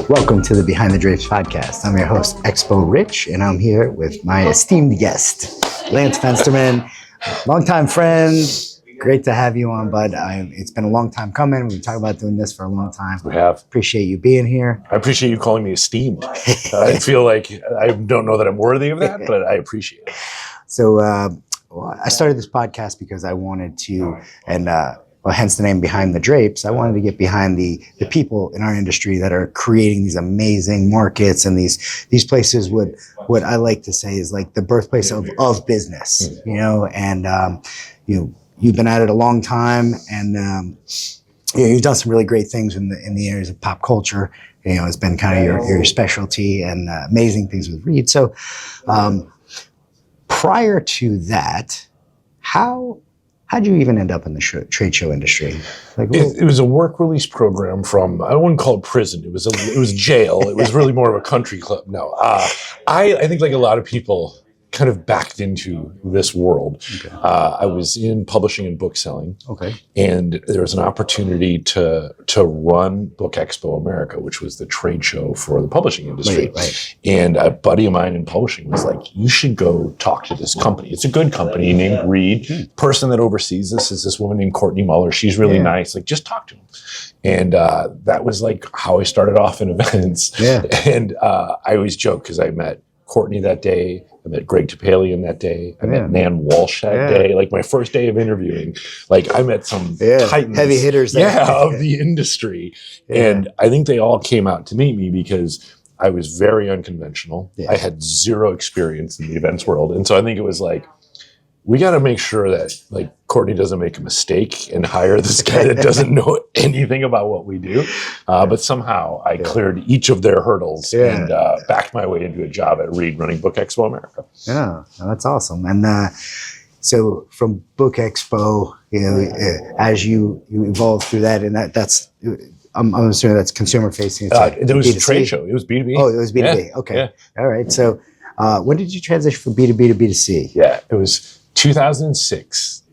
Welcome to the Behind the Drapes podcast. I'm your host, Expo Rich, and I'm here with my esteemed guest, Lance Fensterman, longtime friend. Great to have you on, bud. It's been a long time coming. We've been talking about doing this for a long time. We have. Appreciate you being here. I appreciate you calling me esteemed. I feel like I don't know that I'm worthy of that, but I appreciate it. So I started this podcast because I wanted to, and hence the name Behind the Drapes. I wanted to get behind the people in our industry that are creating these amazing markets and these places. What I like to say is like the birthplace of business, and you've been at it a long time, and you've done some really great things in the areas of pop culture. It's been kind of your specialty, and amazing things with Reed. So prior to that, how'd you even end up in the trade show industry? It was a work release program from, I wouldn't call it prison. It was jail. It was really more of a country club. No, I think like a lot of people kind of backed into this world. Okay. I was in publishing and book selling. Okay. And there was an opportunity to run Book Expo America, which was the trade show for the publishing industry. Right. And a buddy of mine in publishing was like, you should go talk to this company. It's a good company named Reed. The person that oversees this is this woman named Courtney Muller. She's really nice. Like, just talk to him. And that was like how I started off in events. Yeah. And I always joke because I met Courtney that day. I met Greg Topalian that day. I met Nan Walsh that day. Like my first day of interviewing, like I met some titans, heavy hitters of the industry. Yeah. And I think they all came out to meet me because I was very unconventional. Yeah. I had zero experience in the events world. And so I think it was like, we got to make sure that like Courtney doesn't make a mistake and hire this guy that doesn't know anything about what we do. But somehow I cleared each of their hurdles and backed my way into a job at Reed running Book Expo America. Yeah, that's awesome. And so from Book Expo, as you evolved through that, and that's I'm assuming that's consumer facing. It was a trade show. It was B2B. Oh, it was B2B. Yeah. Okay. Yeah. All right. So when did you transition from B2B to B2C? Yeah, it was 2006.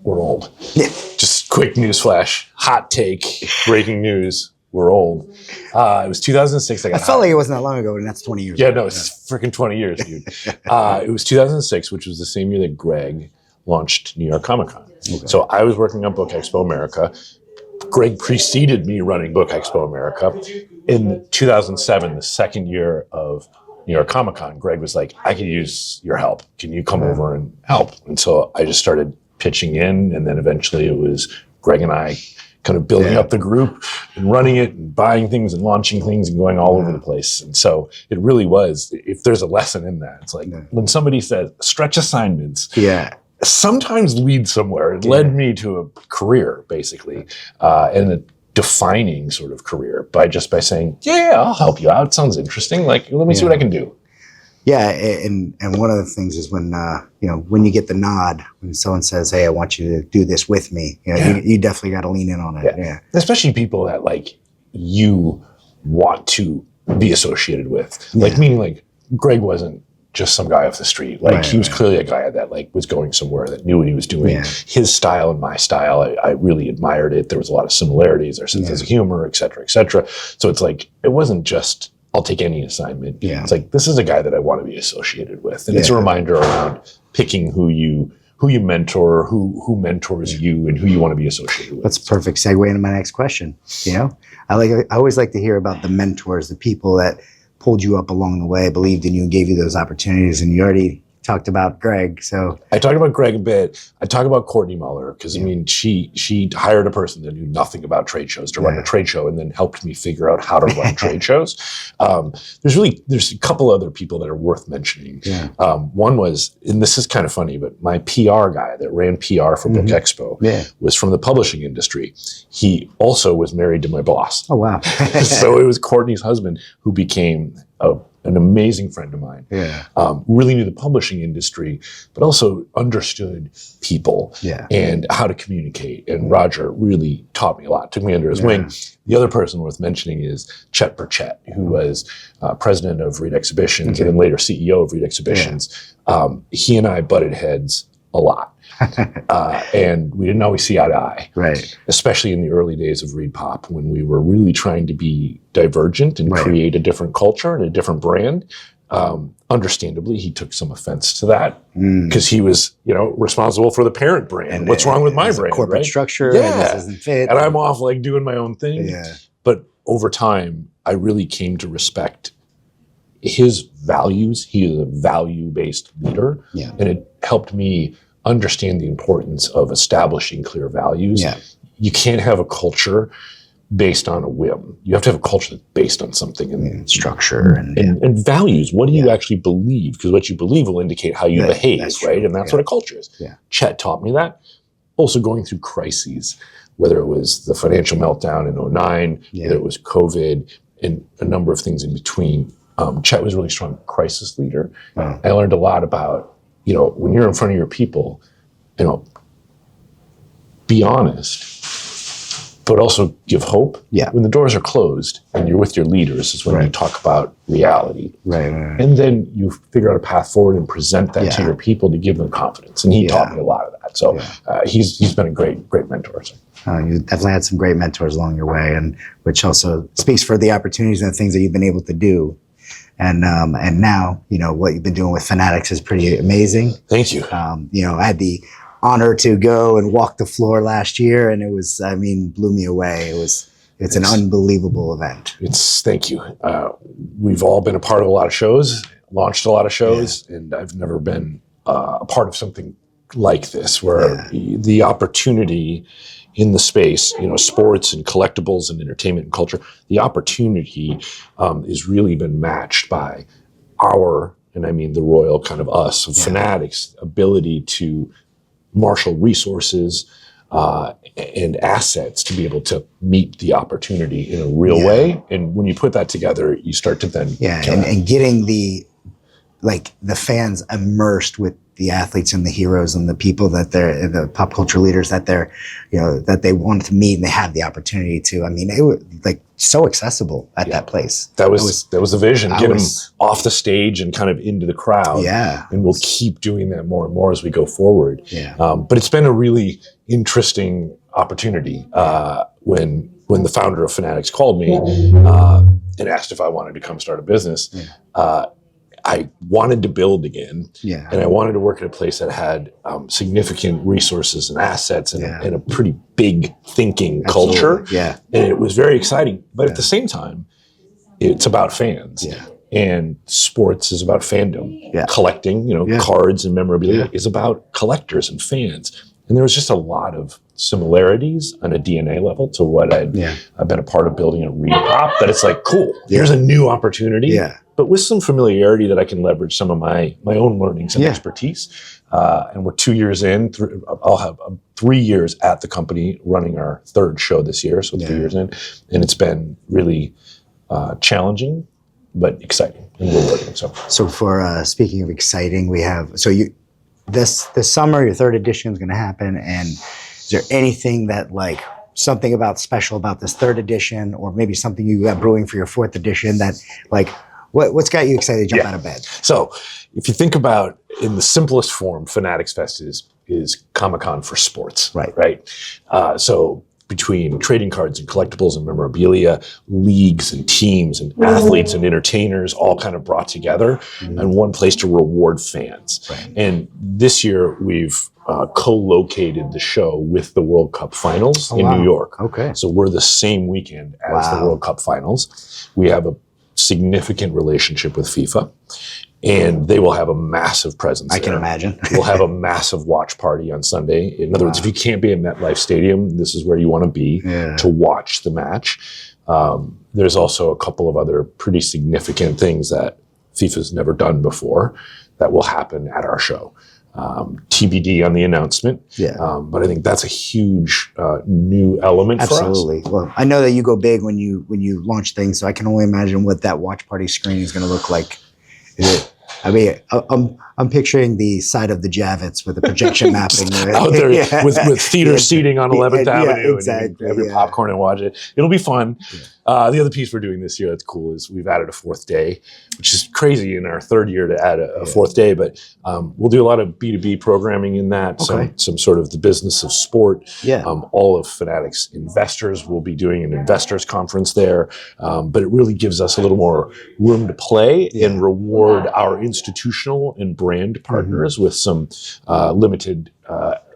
We're old. Yeah. Just quick news flash, hot take, breaking news. We're old. It was 2006. I felt like it wasn't that long ago, and that's 20 years ago. Yeah, no, it's freaking 20 years, dude. It was 2006, which was the same year that Greg launched New York Comic Con. Okay. So I was working on Book Expo America. Greg preceded me running Book Expo America. In 2007, the second year of New York Comic Con, Greg was like, I could use your help. Can you come over and help? And so I just started pitching in, and then eventually it was Greg and I kind of building up the group and running it and buying things and launching things and going all over the place. And so it really was, if there's a lesson in that, it's like when somebody says stretch assignments, sometimes lead somewhere. It led me to a career, basically, and a defining sort of career by saying, I'll help you out. Sounds interesting. Like, let me see what I can do. Yeah, and one of the things is when when you get the nod, when someone says, "Hey, I want you to do this with me," you definitely got to lean in on it. Yeah, especially people that like you want to be associated with. Like meaning, like Greg wasn't just some guy off the street. Like he was clearly a guy that like was going somewhere, that knew what he was doing. Yeah. His style and my style, I really admired it. There was a lot of similarities, our sense of humor, et cetera, et cetera. So it's like it wasn't just, I'll take any assignment. Yeah. It's like, this is a guy that I want to be associated with. And it's a reminder around picking who you mentor, who mentors you, and who you want to be associated with. That's a perfect segue into my next question. I always like to hear about the mentors, the people that pulled you up along the way, believed in you, and gave you those opportunities. And you already talked about Greg. So I talked about Greg a bit. I talk about Courtney Muller because I mean, she hired a person that knew nothing about trade shows to run a trade show, and then helped me figure out how to run trade shows. There's a couple other people that are worth mentioning. Yeah. One was, and this is kind of funny, but my PR guy that ran PR for Book Expo was from the publishing industry. He also was married to my boss. Oh, wow. So it was Courtney's husband who became an amazing friend of mine. Yeah. Really knew the publishing industry, but also understood people and how to communicate. And Roger really taught me a lot, took me under his wing. The other person worth mentioning is Chet Burchett, who was president of Reed Exhibitions and then later CEO of Reed Exhibitions. He and I butted heads a lot. And we didn't always see eye to eye. Right. Especially in the early days of Reed Pop, when we were really trying to be divergent and create a different culture and a different brand. Understandably, he took some offense to that because he was, responsible for the parent brand. And what's wrong with my brand? Corporate structure. Yeah. And this doesn't fit. And I'm off like doing my own thing. Yeah. But over time, I really came to respect his values. He is a value-based leader. Yeah. And it helped me understand the importance of establishing clear values. Yeah. You can't have a culture based on a whim. You have to have a culture that's based on something and structure and values. What do you actually believe? Because what you believe will indicate how you behave, right? And that's what a culture is. Yeah. Chet taught me that. Also going through crises, whether it was the financial meltdown in 2009, whether it was COVID, and a number of things in between. Chet was a really strong crisis leader. Wow. I learned a lot about, when you're in front of your people, be honest, but also give hope. Yeah. When the doors are closed and you're with your leaders is when you talk about reality. Right. And then you figure out a path forward and present that to your people to give them confidence. And he taught me a lot of that. So he's been a great mentor. So. You definitely had some great mentors along your way, and which also speaks for the opportunities and the things that you've been able to do. And now, what you've been doing with Fanatics is pretty amazing. Thank you. I had the honor to go and walk the floor last year, and it was, blew me away. It's an unbelievable event. Thank you. We've all been a part of a lot of shows, launched a lot of shows, and I've never been a part of something like this, where the opportunity in the space, sports and collectibles and entertainment and culture, the opportunity is really been matched by our, and I mean the royal kind of us, of Fanatics' ability to marshal resources and assets to be able to meet the opportunity in a real way. And when you put that together, you start to then and getting the fans immersed with the athletes and the heroes and the people that the pop culture leaders that that they wanted to meet, and they had the opportunity to. It was so accessible at that place. That was the vision. Get them off the stage and kind of into the crowd. Yeah. And we'll keep doing that more and more as we go forward. Yeah. But it's been a really interesting opportunity when the founder of Fanatics called me and asked if I wanted to come start a business. I wanted to build again, and I wanted to work at a place that had significant resources and assets and a pretty big thinking culture. Yeah. And it was very exciting. But at the same time, it's about fans. Yeah. And sports is about fandom. Yeah. Collecting, cards and memorabilia is about collectors and fans. And there was just a lot of similarities on a DNA level to what I've been a part of building at Reed Pop, that it's like, cool, here's a new opportunity. Yeah. But with some familiarity that I can leverage some of my own learnings and expertise. And we're 2 years in. I'll have 3 years at the company running our third show this year, so 3 years in. And it's been really challenging, but exciting. And we're working. So for speaking of exciting, we have this summer your third edition is going to happen. And is there anything that something special about this third edition, or maybe something you got brewing for your fourth edition that What's got you excited to jump out of bed? So if you think about, in the simplest form, Fanatics Fest is Comic-Con for sports. Right. So between trading cards and collectibles and memorabilia, leagues and teams and athletes and entertainers all kind of brought together in one place to reward fans. Right. And this year we've co-located the show with the World Cup Finals in New York. Okay. So we're the same weekend as the World Cup Finals. We have a significant relationship with FIFA, and they will have a massive presence. I can imagine. We'll have a massive watch party on Sunday. In other words, if you can't be at MetLife Stadium, this is where you want to be to watch the match. There's also a couple of other pretty significant things that FIFA's never done before that will happen at our show. TBD on the announcement. But I think that's a huge new element for us. Absolutely. Well, I know that you go big when you launch things, so I can only imagine what that watch party screen is going to look like. I'm picturing the side of the Javits with the projection mapping out there with theater seating on 11th Avenue. Exactly. And have your popcorn and watch it. It'll be fun. The other piece we're doing this year that's cool is we've added a fourth day, which is crazy in our third year to add a fourth day. But we'll do a lot of B2B programming in that, some sort of the business of sport. Yeah. All of Fanatics investors will be doing an investors conference there. But it really gives us a little more room to play and reward our institutional and brand partners with some limited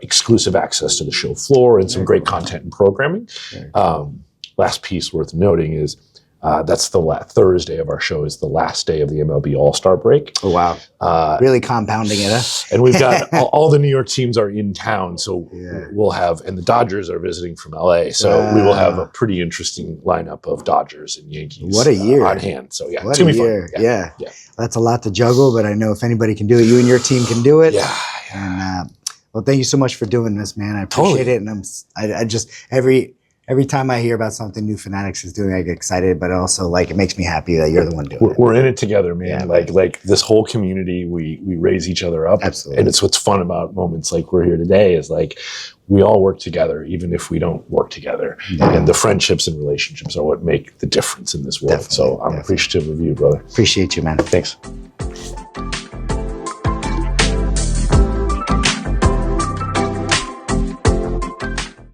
exclusive access to the show floor and some great content and programming. Last piece worth noting is that's the Thursday of our show is the last day of the MLB All-Star break. Oh, wow. Really compounding it, huh? And we've got all the New York teams are in town. So we'll have, and the Dodgers are visiting from LA. So we will have a pretty interesting lineup of Dodgers and Yankees what a year. On hand. So yeah, what it's going a to be year. fun. Yeah. That's a lot to juggle, but I know if anybody can do it, you and your team can do it. Yeah. And well, thank you so much for doing this, man. I appreciate it. And I just, every time I hear about something new Fanatics is doing, I get excited, but also like it makes me happy that you're the one doing it. We're in it together, man. Like this whole community, we raise each other up. Absolutely. And it's what's fun about moments like we're here today is like we all work together, even if we don't work together. And the friendships and relationships are what make the difference in this world. So I'm appreciative of you, brother. Appreciate you, man. Thanks.